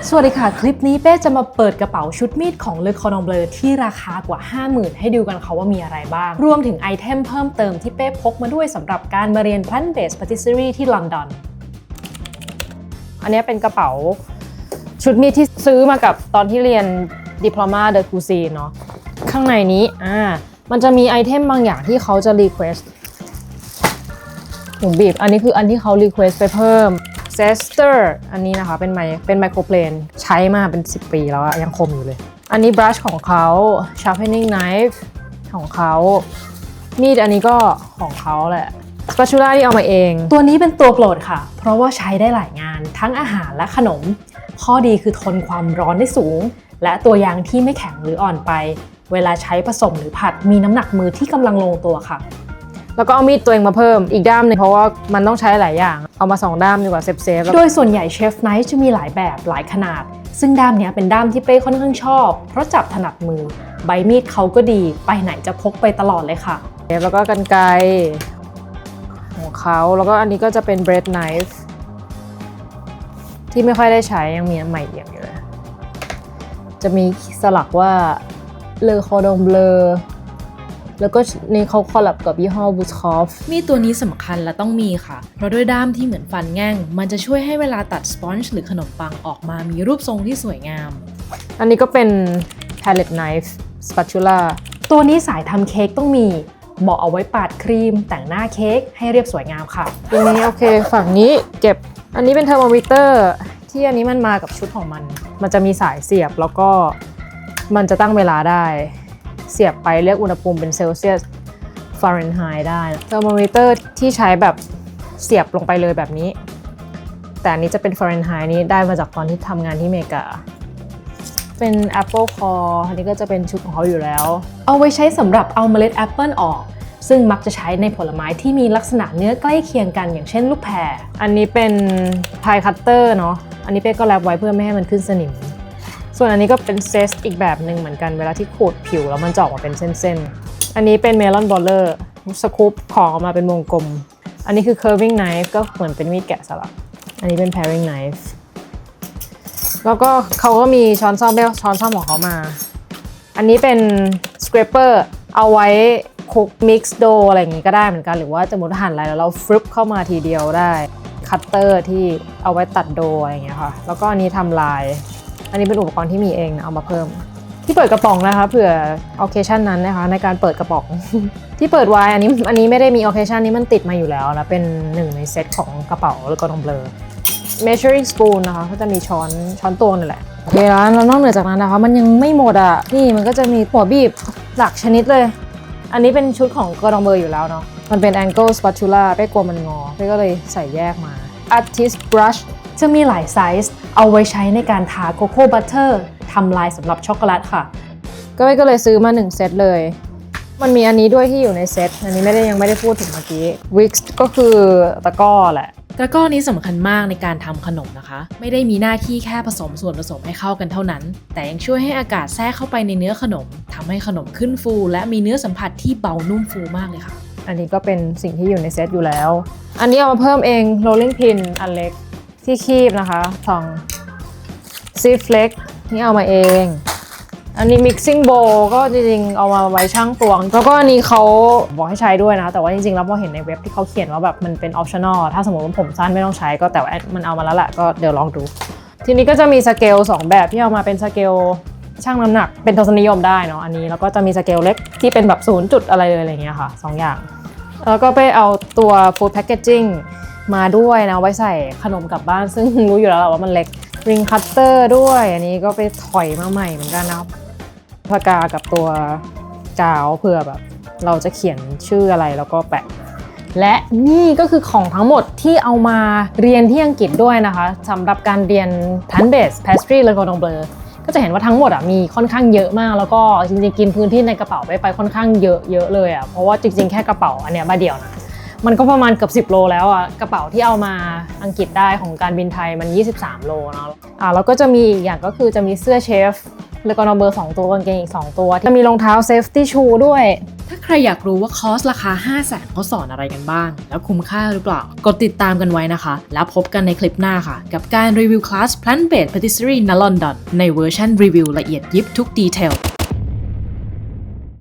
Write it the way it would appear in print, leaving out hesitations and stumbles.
สวัสดีค่ะคลิปนี้เป้จะมาเปิดกระเป๋าชุดมีดของ Le Cordon Bleu ที่ราคากว่า 50,000 ให้ดูกันค่ะว่ามีอะไรบ้างรวมถึงไอเทมเพิ่มเติมที่เป้พกมาด้วยสำหรับการมาเรียน Plant-based Patisserie ที่ลอนดอนอันนี้เป็นกระเป๋าชุดมีดที่ซื้อมากับตอนที่เรียน Diploma de Cuisine เนาะข้างในนี้มันจะมีไอเทมบางอย่างที่เขาจะ request ผมบีบอันนี้คืออันที่เขา request ไปเพิ่มเซสเตอร์อันนี้นะคะเป็นไมโครเพลนใช้มาเป็น10 ปีแล้วอะยังคมอยู่เลยอันนี้บรัชของเขา sharpening knife ของเขามีดอันนี้ก็ของเขาแหละสปาชูล่าที่เอามาเองตัวนี้เป็นตัวโปรดค่ะเพราะว่าใช้ได้หลายงานทั้งอาหารและขนมข้อดีคือทนความร้อนได้สูงและตัวยางที่ไม่แข็งหรืออ่อนไปเวลาใช้ผสมหรือผัดมีน้ำหนักมือที่กำลังลงตัวค่ะแล้วก็เอามีดตัวเองมาเพิ่มอีกด้ามนึงเพราะว่ามันต้องใช้หลายอย่างเอามา2ด้ามดีกว่าเซฟโดยส่วนใหญ่เชฟไนฟ์จะมีหลายแบบหลายขนาดซึ่งด้ามนี้เป็นด้ามที่เป้ค่อนข้างชอบเพราะจับถนัดมือใบมีดเขาก็ดีไปไหนจะพกไปตลอดเลยค่ะแล้วก็กรรไกรของเขาแล้วก็อันนี้ก็จะเป็นเบรดไนฟ์ที่ไม่ค่อยได้ใช้ยังมีอันใหม่เอี่ยมอยู่เลยจะมีสลักว่า Le Cordon Bleuแล้วก็นี่เขาคอลแลบกับยี่ห้อ Buskov มีดตัวนี้สำคัญและต้องมีค่ะเพราะด้วยด้ามที่เหมือนฟันแง่งมันจะช่วยให้เวลาตัดสปอนจ์หรือขนมปังออกมามีรูปทรงที่สวยงามอันนี้ก็เป็น palette knife spatula ตัวนี้สายทำเค้กต้องมีเหมาะเอาไว้ปาดครีมแต่งหน้าเค้กให้เรียบสวยงามค่ะตัวนี้โอเคฝั่งนี้เก็บอันนี้เป็นเทอร์โมมิเตอร์ที่อันนี้มันมากับชุดของมันจะมีสายเสียบแล้วก็มันจะตั้งเวลาได้เสียบไปเรียกอุณหภูมิเป็นเซลเซียสฟาเรนไฮต์ได้เทอร์โมมิเตอร์ที่ใช้แบบเสียบลงไปเลยแบบนี้แต่อันนี้จะเป็นฟาเรนไฮต์นี้ได้มาจากตอนที่ทำงานที่อเมริกาเป็น Apple Core อันนี้ก็จะเป็นชุดของเขาอยู่แล้วเอาไว้ใช้สำหรับเอาเมล็ดแอปเปิลออกซึ่งมักจะใช้ในผลไม้ที่มีลักษณะเนื้อใกล้เคียงกันอย่างเช่นลูกแพรอันนี้เป็นพายคัตเตอร์เนาะอันนี้เป้ก็แรปไว้เพื่อไม่ให้มันขึ้นสนิมส่วนอันนี้ก็เป็นเซสอีกแบบหนึ่งเหมือนกันเวลาที่ขูดผิวแล้วมันจะออกมาเป็นเส้นๆอันนี้เป็นเมลอนบอลเลอร์สกู๊ปของออกมาเป็นวงกลมอันนี้คือ curving knife ก็เหมือนเป็นมีดแกะสลักอันนี้เป็น paring knife แล้วก็เขาก็มีช้อนซ่อมของเขามาอันนี้เป็น scraper เอาไว้คลุก mix dough อะไรอย่างงี้ก็ได้เหมือนกันหรือว่าจะมุดหั่นอะไรแล้วเราฟลิปเข้ามาทีเดียวได้คัตเตอร์ที่เอาไว้ตัดโดอะไรอย่างเงี้ยค่ะแล้วก็อันนี้ทำลายอันนี้เป็นอุปกรณ์ที่มีเองนะเอามาเพิ่มที่เปิดกระป๋องนะคะเผื่อ occasion นั้นนะคะในการเปิดกระป๋อง ที่เปิดไว้อันนี้ไม่ได้มี occasion นี้มันติดมาอยู่แล้วนะเป็นหนึ่งในเซตของกระเป๋าLe Cordon Bleu measuring spoon นะคะก็จะมีช้อนตวงนี่แหละโอเคแล้วนอกเหนือจากนั้นนะคะมันยังไม่หมดอ่ะนี่มันก็จะมีหัวบีบหลักชนิดเลยอันนี้เป็นชุดของCordon Bleuอยู่แล้วเนาะมันเป็น angle spatula เป้กลัวมันงอเป้ก็เลยใส่แยกมา artist brushจะมีหลายไซส์เอาไว้ใช้ในการทาโคโค่บัตเตอร์ทำลายสำหรับช็อกโกแลตค่ะก็เลยซื้อมา1เซตเลยมันมีอันนี้ด้วยที่อยู่ในเซตอันนี้ยังไม่ได้พูดถึงเมื่อกี้ Wix ก็คือตะกร้อแหละตะกร้อนี้สำคัญมากในการทำขนมนะคะไม่ได้มีหน้าที่แค่ผสมส่วนผสมให้เข้ากันเท่านั้นแต่ยังช่วยให้อากาศแทรกเข้าไปในเนื้อขนมทำให้ขนมขึ้นฟูและมีเนื้อสัมผัสที่เบานุ่มฟูมากเลยค่ะอันนี้ก็เป็นสิ่งที่อยู่ในเซตอยู่แล้วอันนี้เอามาเพิ่มเอง rolling pin อันเล็กที่คีบนะคะของซีฟเล็กนี่เอามาเองอันนี้ mixing bowl ก็จริงๆเอามาไว้ช่างตวงแล้วก็อันนี้เขาบอกให้ใช้ด้วยนะแต่ว่าจริงๆแล้วพอเห็นในเว็บที่เขาเขียนว่าแบบมันเป็น optional ถ้าสมมติว่าผมสั้นไม่ต้องใช้ก็แต่ว่ามันเอามาแล้วแหละก็เดี๋ยวลองดูทีนี้ก็จะมีสเกล2แบบที่เอามาเป็นสเกลช่างน้ำหนักเป็นทศนิยมได้เนาะอันนี้แล้วก็จะมีสเกลเล็กที่เป็นแบบ0จุดอะไรเลยอะไรเงี้ยค่ะ2อย่างแล้วก็ไปเอาตัว food packagingมาด้วยนะไว้ใส่ขนมกลับบ้านซึ่งรู้อยู่แล้วว่ามันเล็กริงคัตเตอร์ด้วยอันนี้ก็ไปถอยมาใหม่เหมือนกันนะครับปากกากับตัวกาวเผื่อแบบเราจะเขียนชื่ออะไรแล้วก็แปะและนี่ก็คือของทั้งหมดที่เอามาเรียนที่อังกฤษด้วยนะคะสำหรับการเรียน Plant-based Pastry Le Cordon Bleu ก็จะเห็นว่าทั้งหมดมีค่อนข้างเยอะมากแล้วก็จริงๆกินพื้นที่ในกระเป๋าไปค่อนข้างเยอะเลยเพราะว่าจริงๆแค่กระเป๋าอันเนี้ยใบเดียวนะมันก็ประมาณเกือบ10 โลแล้วกระเป๋าที่เอามาอังกฤษได้ของการบินไทยมัน23 โลเนาะแล้วก็จะมีอีกอย่างก็คือจะมีเสื้อเชฟ แล้วก็นอเบอร์2ตัวกางเกงอีก2ตัวจะมีรองเท้า safety shoe ด้วย ถ้าใครอยากรู้ว่าคอร์สราคา 500,000 เขาสอนอะไรกันบ้าง แล้วคุ้มค่าหรือเปล่า กดติดตามกันไว้นะคะ แล้วพบกันในคลิปหน้าค่ะ กับการรีวิวคลาส Plant-Based Patisserie ณ ลอนดอนในเวอร์ชันรีวิวละเอียดยิบทุกดีเทล